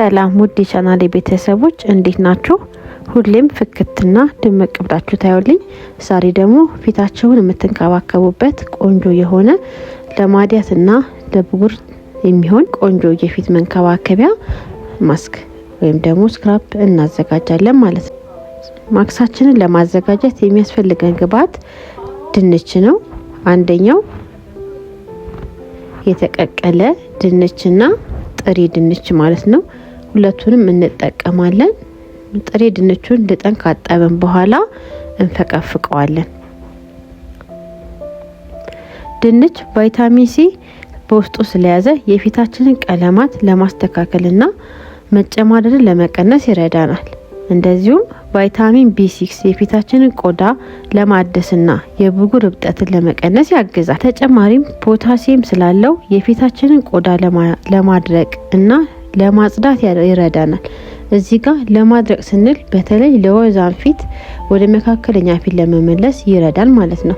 ሰላም ውድ የቻናሌ ቤተሰቦች እንዴት ናችሁ? ሁሌም ፍክትና ድምቅ ብላችሁ ታዩልኝ። ዛሬ ደግሞ ፊታችሁን የምትንከባከቡበት ቆንጆ የሆነ ለማዲያትና ለብጉር የሚሆን ቆንጆ የፊት መንከባከቢያ ማስክ ወይም ደግሞ ስክራፕ እናዘጋጃለን ማለት ነው። ማክሳችንን ለማዘጋጀት የሚያስፈልገን ግብአት ድንች ነው። አንደኛው የተቀቀለ ድንችና ጥሬ ድንች ማለት ነው። ሁለቱንም እንጠቀማለን። ጥሬ ድንቹን ልጠን ካጠብን በኋላ እንፈቀፍቀዋለን። ድንች ቫይታሚን ሲ በውስጡ ስለያዘ የፊታችንን ቀለማት ለማስተካከልና መጨማደድን ለመቀነስ ይረዳናል። እንደዚሁም ቫይታሚን ቢ6 የፊታችንን ቆዳ ለማደስና የብጉር እብጠትን ለመቀነስ ያግዛል። ተጨማሪም ፖታሲየም ስላለው የፊታችንን ቆዳ ለማድረቅ እና ለማጽዳት ይረዳናል። እዚህ ጋር ለማድረቅ ስንል በተለይ ለወዛን ፊት ወደ መካከለኛ ፊት ለመመለስ ይረዳል ማለት ነው።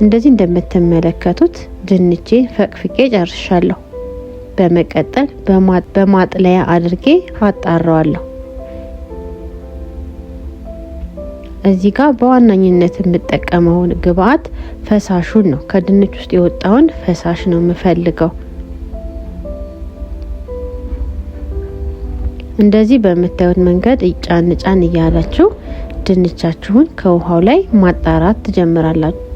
እንደዚህ እንደምትመለከቱት ድንቼ ፈቅፍቄ ጨርሻለሁ። በመቀጠል በማጥለያ አድርጌ አጣራዋለሁ። እዚህ ጋር በዋናኝነት የምጠቀመውን ግብአት ፈሳሹን ነው። ከድንች ውስጥ የወጣውን ፈሳሽ ነው የምፈልገው። እንደዚህ በምታዩት መንገድ ጫን እያላችሁ ድንቻችሁን ከውሃው ላይ ማጣራት ትጀምራላችሁ።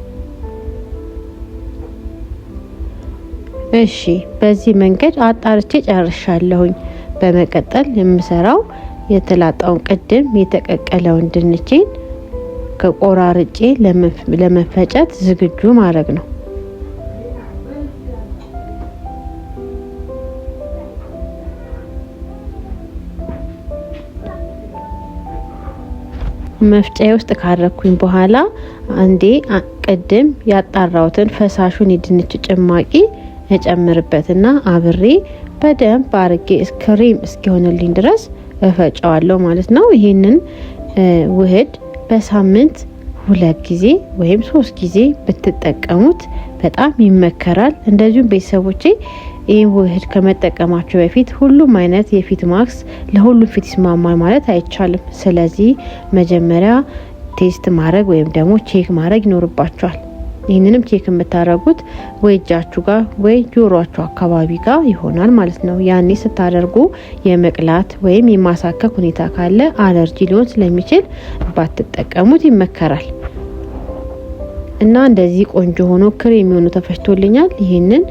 እሺ፣ በዚህ መንገድ አጣርቼ ጨርሻለሁኝ። በመቀጠል የምሰራው የተላጣውን ቅድም የተቀቀለውን ድንቼን ከቆራርጬ ለመፈጨት ዝግጁ ማድረግ ነው። መፍጫዬ ውስጥ ካረኩኝ በኋላ አንዴ ቅድም ያጣራውትን ፈሳሹን የድንች ጭማቂ እጨምርበትና አብሬ በደንብ አርጌ ክሬም እስኪሆንልኝ ድረስ እፈጫዋለሁ ማለት ነው። ይሄንን ውህድ በሳምንት 2 ጊዜ ወይም 3 ጊዜ ብትጠቀሙት በጣም ይመከራል። እንደዚሁም ቤተሰቦቼ ይህ ውህድ ከመጠቀማችሁ በፊት ሁሉም አይነት የፊት ማክስ ለሁሉም ፊት ይስማማል ማለት አይቻልም። ስለዚህ መጀመሪያ ቴስት ማድረግ ወይም ደግሞ ቼክ ማድረግ ይኖርባችኋል። ይህንንም ቼክ የምታደርጉት ወይ እጃችሁ ጋር ወይ ጆሮአችሁ አካባቢ ጋር ይሆናል ማለት ነው። ያኔ ስታደርጉ የመቅላት ወይም የማሳከክ ሁኔታ ካለ አለርጂ ሊሆን ስለሚችል ባትጠቀሙት ይመከራል። እና እንደዚህ ቆንጆ ሆኖ ክሬም ሆኖ ተፈጭቶልኛል። ይሄንን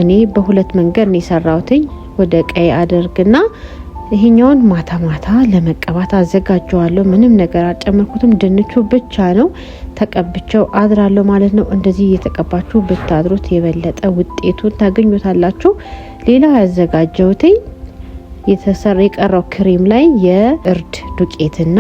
እኔ በሁለት መንገድ ነው የሰራሁትኝ። ወደ ቀይ አድርግና ይሄኛውን ማታ ለመቀባት አዘጋጀዋለሁ። ምንም ነገር አልጨመርኩትም። ድንቹ ብቻ ነው ተቀብቸው አድራለሁ ማለት ነው። እንደዚህ እየተቀባችሁ ብታድሩት የበለጠ ውጤቱን ታገኙታላችሁ። ሌላ ያዘጋጀሁት የቀረው ክሬም ላይ የእርድ ዱቄትና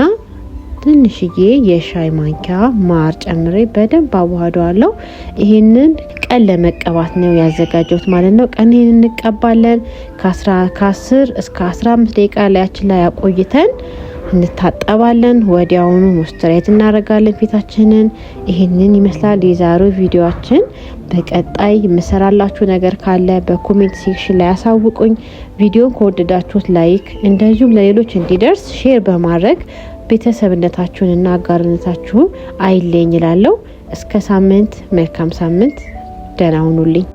ትንሽዬ የሻይ ማንኪያ ማር ጨምሬ በደንብ አዋህደዋለሁ። ይሄንን ቀን ለመቀባት ነው ያዘጋጀሁት ማለት ነው። ቀን ይሄንን እንቀባለን። ከ10 እስከ 15 ደቂቃ ላያችን ላይ አቆይተን እንታጠባለን። ወዲያውኑ ሞይስቸራይዝ እናደርጋለን ፊታችንን። ይሄንን ይመስላል የዛሬው ቪዲዮአችን። በቀጣይ የምሰራላችሁ ነገር ካለ በኮሜንት ሴክሽን ላይ አሳውቁኝ። ቪዲዮን ከወደዳችሁት ላይክ፣ እንደዚሁም ለሌሎች እንዲደርስ ሼር በማድረግ ቤተሰብነታችሁንና አጋርነታችሁን አይለኝ እላለሁ። እስከ ሳምንት መልካም ሳምንት። ደህና ሁኑልኝ።